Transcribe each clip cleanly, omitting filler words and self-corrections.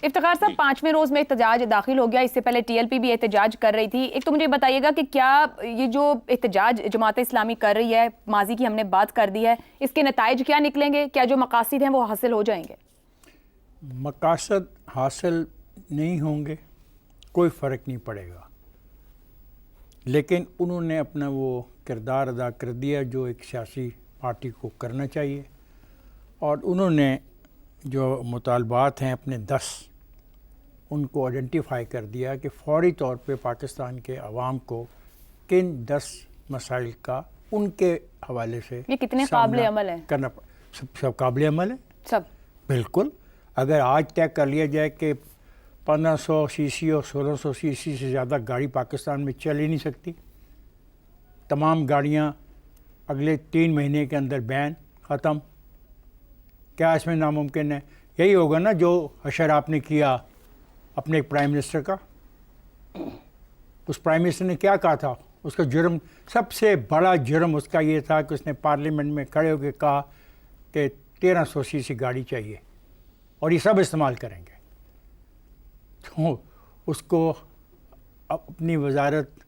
افتخار صاحب 5ویں روز میں احتجاج داخل ہو گیا، اس سے پہلے ٹی ایل پی بھی احتجاج کر رہی تھی. ایک تو مجھے بتائیے گا کہ کیا یہ جو احتجاج جماعت اسلامی کر رہی ہے، ماضی کی ہم نے بات کر دی ہے، اس کے نتائج کیا نکلیں گے؟ کیا جو مقاصد ہیں وہ حاصل ہو جائیں گے؟ مقاصد حاصل نہیں ہوں گے، کوئی فرق نہیں پڑے گا، لیکن انہوں نے اپنا وہ کردار ادا کر دیا جو ایک سیاسی پارٹی کو کرنا چاہیے، اور انہوں نے جو مطالبات ہیں اپنے 10 ان کو آئیڈینٹیفائی کر دیا کہ فوری طور پہ پاکستان کے عوام کو کن 10 مسائل کا ان کے حوالے سے یہ کتنے قابل عمل ہیں؟ کرنا سب قابل عمل ہے، سب بالکل. اگر آج طے کر لیا جائے کہ 1500 سی سی اور 1600 سی سی سے زیادہ گاڑی پاکستان میں چل ہی نہیں سکتی، تمام گاڑیاں اگلے 3 مہینے کے اندر بین ختم، کیا اس میں ناممکن ہے؟ یہی ہوگا نا جو حشر آپ نے کیا اپنے پرائم منسٹر کا. اس پرائم منسٹر نے کیا کہا تھا؟ اس کا جرم، سب سے بڑا جرم اس کا یہ تھا کہ اس نے پارلیمنٹ میں کھڑے ہو کے کہا کہ 1300 سی سی گاڑی چاہیے اور یہ سب استعمال کریں گے. تو اس کو اپنی وزارت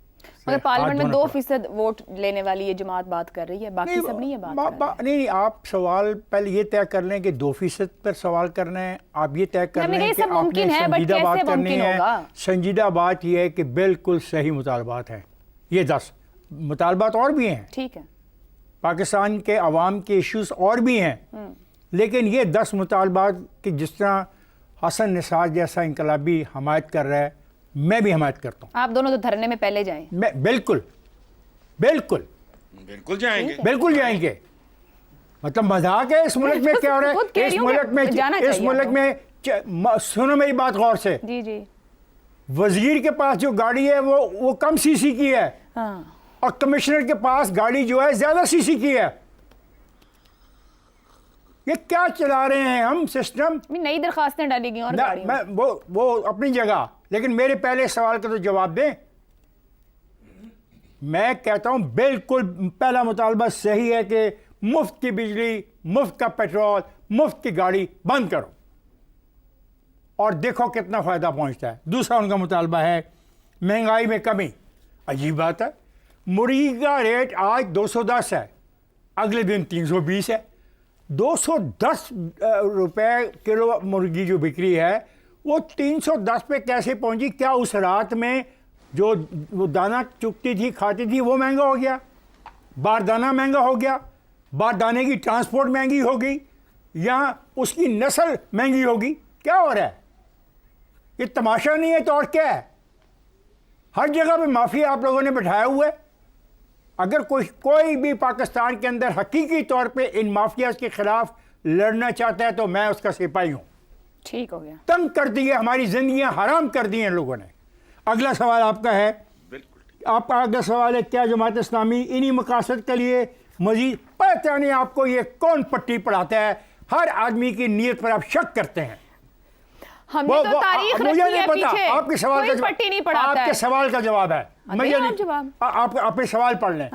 مگر پارلیمنٹ میں 2% ووٹ لینے والی یہ جماعت بات کر رہی ہے، باقی سب نہیں یہ بات کر رہے ہیں. نہیں، آپ سوال پہلے یہ طے کر لیں کہ 2% پر سوال کرنا ہے. آپ یہ طے کر لیں کہ آپ نے سنجیدہ بات کرنی ہے. سنجیدہ بات یہ ہے کہ بالکل صحیح مطالبات ہیں یہ 10 مطالبات، اور بھی ہیں، ٹھیک ہے، پاکستان کے عوام کے ایشوز اور بھی ہیں، لیکن یہ 10 مطالبات کہ جس طرح حسن نثار جیسا انقلابی حمایت کر رہا ہے، میں بھی حمایت کرتا ہوں. آپ دونوں تو دھرنے میں پہلے جائیں. میں بالکل جائیں گے، بالکل جائیں گے. مطلب مذاق ہے؟ اس ملک میں کیا ہو رہا ہے؟ اس ملک میں سنو میری بات غور سے، جی جی، وزیر کے پاس جو گاڑی ہے وہ کم سی سی کی ہے، ہاں، اور کمشنر کے پاس گاڑی جو ہے زیادہ سی سی کی ہے. یہ کیا چلا رہے ہیں ہم سسٹم؟ نئی درخواستیں ڈالی گئی اور گاڑیوں وہ اپنی جگہ، لیکن میرے پہلے سوال کا تو جواب دیں. میں کہتا ہوں بالکل پہلا مطالبہ صحیح ہے کہ مفت کی بجلی، مفت کا پیٹرول، مفت کی گاڑی بند کرو اور دیکھو کتنا فائدہ پہنچتا ہے. دوسرا ان کا مطالبہ ہے مہنگائی میں کمی. عجیب بات ہے، مرغی کا ریٹ آج 210 ہے، اگلے دن 320 ہے. 210 روپے کلو مرغی جو بکری ہے وہ 310 پہ کیسے پہنچی؟ کیا اس رات میں جو وہ دانہ چکتی تھی کھاتی تھی وہ مہنگا ہو گیا؟ باردانہ مہنگا ہو گیا؟ باردانے کی ٹرانسپورٹ مہنگی ہوگی یا اس کی نسل مہنگی ہوگی؟ کیا ہو رہا ہے؟ یہ تماشا نہیں ہے تو اور کیا ہے؟ ہر جگہ پہ مافیا آپ لوگوں نے بٹھایا ہوا ہے. اگر کوئی بھی پاکستان کے اندر حقیقی طور پہ ان مافیاز کے خلاف لڑنا چاہتا ہے تو میں اس کا سپاہی ہوں. ٹھیک ہو گیا. تنگ کر دیے، ہماری زندگیاں حرام کر دی ہیں لوگوں نے. اگلا سوال آپ کا ہے، آپ کا اگلا سوال ہے کیا جماعت اسلامی انہی مقاصد کے لیے مزید؟ پتہ نہیں آپ کو یہ کون پٹی پڑھاتا ہے، ہر آدمی کی نیت پر آپ شک کرتے ہیں. ہم نے تو تاریخ رکھی ہے پیچھے، آپ کے سوال کوئی پٹی نہیں پڑھاتا ہے. آپ کے سوال کا جواب ہے، آپ اپنے سوال پڑھ لیں.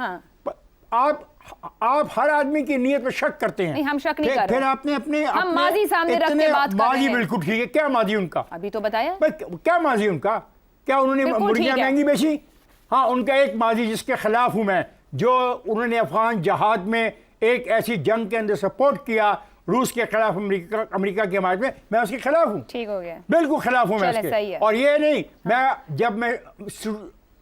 آپ ہر آدمی کی نیت پر شک کرتے ہیں. نہیں، ہم شک نہیں کر رہے. پھر آپ نے اپنے ہم ماضی سامنے رکھ کے بات کر رہے ہیں. ماضی بالکل ٹھیک ہے. کیا ماضی ان کا؟ ابھی تو بتایا. کیا ماضی ان کا؟ کیا انہوں نے مرغیاں مہنگی بیچی؟ ہاں، ان کا ایک ماضی جس کے خلاف ہوں میں، جو انہوں نے افغان جہاد میں ایک ایسی جنگ کے اندر سپورٹ کیا روس کے خلاف، امریکہ کی حمایت میں اس کے خلاف ہوں. ٹھیک ہو گیا، بالکل خلاف ہوں میں اس کے. اور یہ نہیں، میں جب میں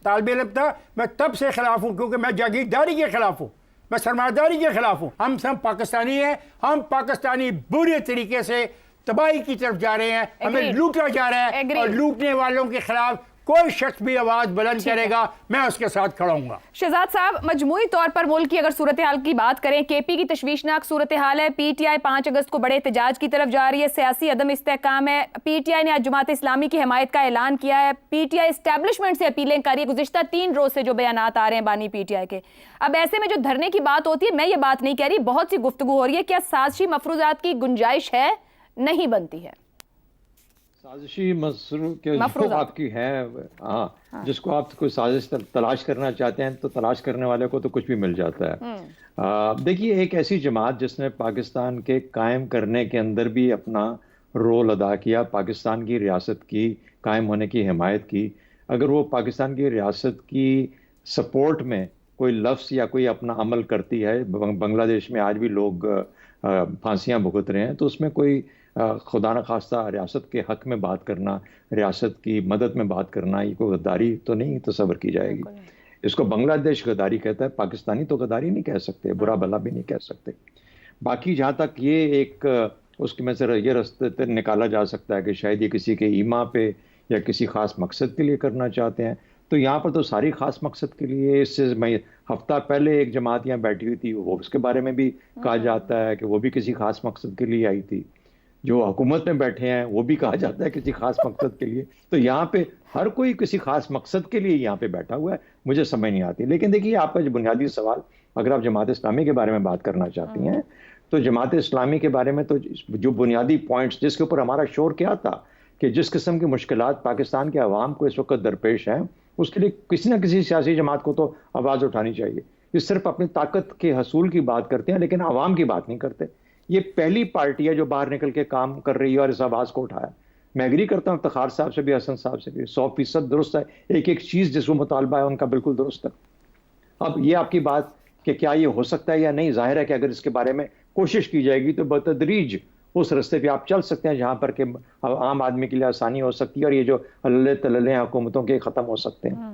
طالب علم تھا میں تب سے خلاف ہوں، کیونکہ میں جاگیرداری کے خلاف ہوں، میں سرمایہ داری کے خلاف ہوں. ہم سب پاکستانی ہیں، ہم پاکستانی بری طریقے سے تباہی کی طرف جا رہے ہیں، ہمیں لوٹا جا رہا ہے، اور لوٹنے والوں کے خلاف کوئی شخص بھی آواز بلند کرے گا میں اس کے ساتھ کھڑا ہوں گا. شہزاد صاحب، مجموعی طور پر ملک کی اگر صورتحال کی بات کریں، کے پی کی تشویشناک صورتحال ہے. پی ٹی آئی 5 اگست کو بڑے احتجاج کی طرف جا رہی ہے، سیاسی عدم استحکام ہے. پی ٹی آئی نے آج جماعت اسلامی کی حمایت کا اعلان کیا ہے. پی ٹی آئی اسٹیبلشمنٹ سے اپیلیں کر رہی ہے. گزشتہ 3 روز سے جو بیانات آ رہے ہیں بانی پی ٹی آئی کے، اب ایسے میں جو دھرنے کی بات ہوتی ہے، میں یہ بات نہیں کہہ رہی، بہت سی گفتگو ہو رہی ہے، کیا سازشی مفروضات کی گنجائش ہے؟ نہیں بنتی ہے سازشی مفروض آپ کی ہے، ہاں، جس کو آپ کوئی سازش تلاش کرنا چاہتے ہیں تو تلاش کرنے والے کو تو کچھ بھی مل جاتا ہے. دیکھیے، ایک ایسی جماعت جس نے پاکستان کے قائم کرنے کے اندر بھی اپنا رول ادا کیا پاکستان کی ریاست کی قائم ہونے کی حمایت کی. اگر وہ پاکستان کی ریاست کی سپورٹ میں کوئی لفظ یا کوئی اپنا عمل کرتی ہے، بنگلہ دیش میں آج بھی لوگ پھانسیاں بھگت رہے ہیں، تو اس میں کوئی خدا نخواستہ ریاست کے حق میں بات کرنا، ریاست کی مدد میں بات کرنا، یہ کوئی غداری تو نہیں تصور کی جائے گی. اس کو بنگلہ دیش غداری کہتا ہے، پاکستانی تو غداری نہیں کہہ سکتے، برا بھلا بھی نہیں کہہ سکتے. باقی جہاں تک یہ ایک اس میں سے یہ راستے نکالا جا سکتا ہے کہ شاید یہ کسی کے ایما پہ یا کسی خاص مقصد کے لیے کرنا چاہتے ہیں، تو یہاں پر تو ساری خاص مقصد کے لیے. اس سے میں ہفتہ پہلے ایک جماعت یہاں بیٹھی ہوئی تھی، وہ اس کے بارے میں بھی کہا جاتا ہے کہ وہ بھی کسی خاص مقصد کے لیے آئی تھی. جو حکومت میں بیٹھے ہیں وہ بھی کہا جاتا ہے کسی خاص مقصد کے لیے. تو یہاں پہ ہر کوئی کسی خاص مقصد کے لیے یہاں پہ بیٹھا ہوا ہے، مجھے سمجھ نہیں آتی. لیکن دیکھیے آپ کا جو بنیادی سوال، اگر آپ جماعت اسلامی کے بارے میں بات کرنا چاہتی ہیں تو جماعت اسلامی کے بارے میں تو جو بنیادی پوائنٹس جس کے اوپر ہمارا شور کیا تھا کہ جس قسم کی مشکلات پاکستان کے عوام کو اس وقت درپیش ہیں، اس کے لیے کسی نہ کسی سیاسی جماعت کو تو آواز اٹھانی چاہیے. یہ صرف اپنی طاقت کے حصول کی بات کرتے ہیں لیکن عوام کی بات نہیں کرتے. یہ پہلی پارٹی ہے جو باہر نکل کے کام کر رہی ہے اور اس آواز کو اٹھایا. میں ایگری کرتا ہوں افتخار صاحب سے بھی، حسن صاحب سے بھی، 100% درست ہے. ایک ایک چیز جس کو مطالبہ ہے ان کا بالکل درست ہے. اب یہ آپ کی بات کہ کیا یہ ہو سکتا ہے یا نہیں، ظاہر ہے کہ اگر اس کے بارے میں کوشش کی جائے گی تو بتدریج اس رستے پہ آپ چل سکتے ہیں جہاں پر کہ عام آدمی کے لیے آسانی ہو سکتی ہے اور یہ جو اللہ تللے حکومتوں کے ختم ہو سکتے ہیں.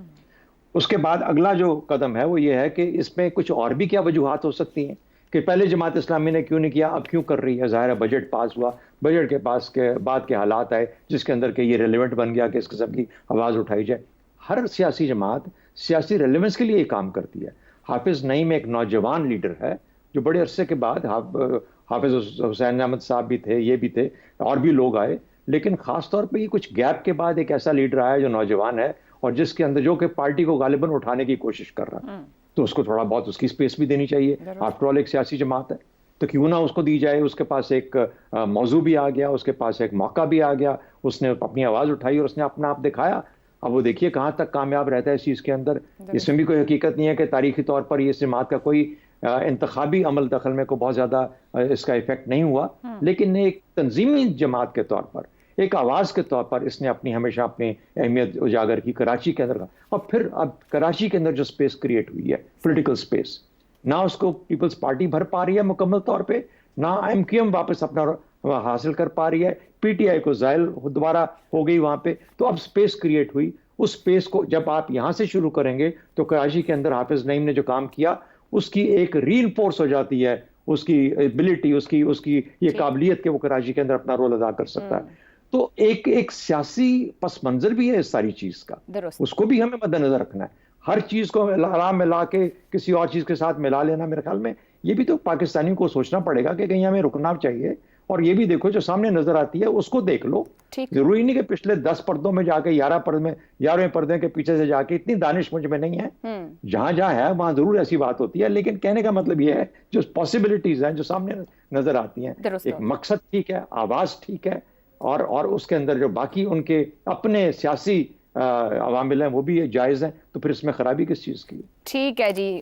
اس کے بعد اگلا جو قدم ہے وہ یہ ہے کہ اس میں کچھ اور بھی کیا وجوہات ہو سکتی ہیں کہ پہلے جماعت اسلامی نے کیوں نہیں کیا، اب کیوں کر رہی ہے. ظاہر ہے بجٹ پاس ہوا، بجٹ کے پاس کے بعد کے حالات آئے جس کے اندر کہ یہ ریلیونٹ بن گیا کہ اس قسم کی آواز اٹھائی جائے. ہر سیاسی جماعت سیاسی ریلیونس کے لیے یہ کام کرتی ہے. حافظ نعیم ایک نوجوان لیڈر ہے جو بڑے عرصے کے بعد، حافظ حسین احمد صاحب بھی تھے، یہ بھی تھے، اور بھی لوگ آئے، لیکن خاص طور پہ یہ کچھ گیپ کے بعد ایک ایسا لیڈر آیا جو نوجوان ہے اور جس کے اندر جو کہ پارٹی کو غالباً اٹھانے کی کوشش کر رہا ہے. تو اس کو تھوڑا بہت اس کی سپیس بھی دینی چاہیے. آفٹر آل ایک سیاسی جماعت ہے تو کیوں نہ اس کو دی جائے. اس کے پاس ایک موضوع بھی آ گیا، اس کے پاس ایک موقع بھی آ گیا، اس نے اپنی آواز اٹھائی اور اس نے اپنا آپ دکھایا. اب وہ دیکھیے کہاں تک کامیاب رہتا ہے اس چیز کے اندر. اس میں بھی کوئی حقیقت نہیں ہے کہ تاریخی طور پر یہ جماعت کا کوئی انتخابی عمل دخل میں کو بہت زیادہ اس کا ایفیکٹ نہیں ہوا، لیکن ایک تنظیمی جماعت کے طور پر، ایک آواز کے طور پر اس نے اپنی ہمیشہ اپنی اہمیت اجاگر کی کراچی کے اندر. اور پھر اب کراچی کے اندر جو سپیس کریٹ ہوئی ہے، پولیٹیکل سپیس، نہ اس کو پیپلز پارٹی بھر پا رہی ہے مکمل طور پہ، نہ ایم کیو ایم واپس اپنا حاصل کر پا رہی ہے، پی ٹی آئی کو زائل دوبارہ ہو گئی وہاں پہ. تو اب سپیس کریٹ ہوئی. اس سپیس کو جب آپ یہاں سے شروع کریں گے تو کراچی کے اندر حافظ نعیم نے جو کام کیا اس کی ایک ری انفورس ہو جاتی ہے، اس کی ایبلٹی، اس کی یہ قابلیت کہ وہ کراچی کے اندر اپنا رول ادا کر سکتا ہے. تو ایک سیاسی پس منظر بھی ہے اس ساری چیز کا، اس کو بھی ہمیں مد نظر رکھنا ہے. ہر چیز کو آرام میں لا کے کسی اور چیز کے ساتھ ملا لینا، میرے خیال میں یہ بھی تو پاکستانیوں کو سوچنا پڑے گا کہ کہیں ہمیں رکنا چاہیے. اور یہ بھی دیکھو جو سامنے نظر آتی ہے اس کو دیکھ لو. ضروری نہیں کہ پچھلے 10 پردوں میں جا کے 11ویں پردے کے پیچھے سے جا کے، اتنی دانش مجھ میں نہیں ہے. جہاں جہاں ہے وہاں ضرور ایسی بات ہوتی ہے، لیکن کہنے کا مطلب یہ ہے جو پاسبلٹیز ہیں جو سامنے نظر آتی ہیں، ایک مقصد ٹھیک ہے، آواز ٹھیک ہے، اور اس کے اندر جو باقی ان کے اپنے سیاسی عوامل ہیں وہ بھی جائز ہیں، تو پھر اس میں خرابی کس چیز کی ہے؟ ٹھیک ہے جی.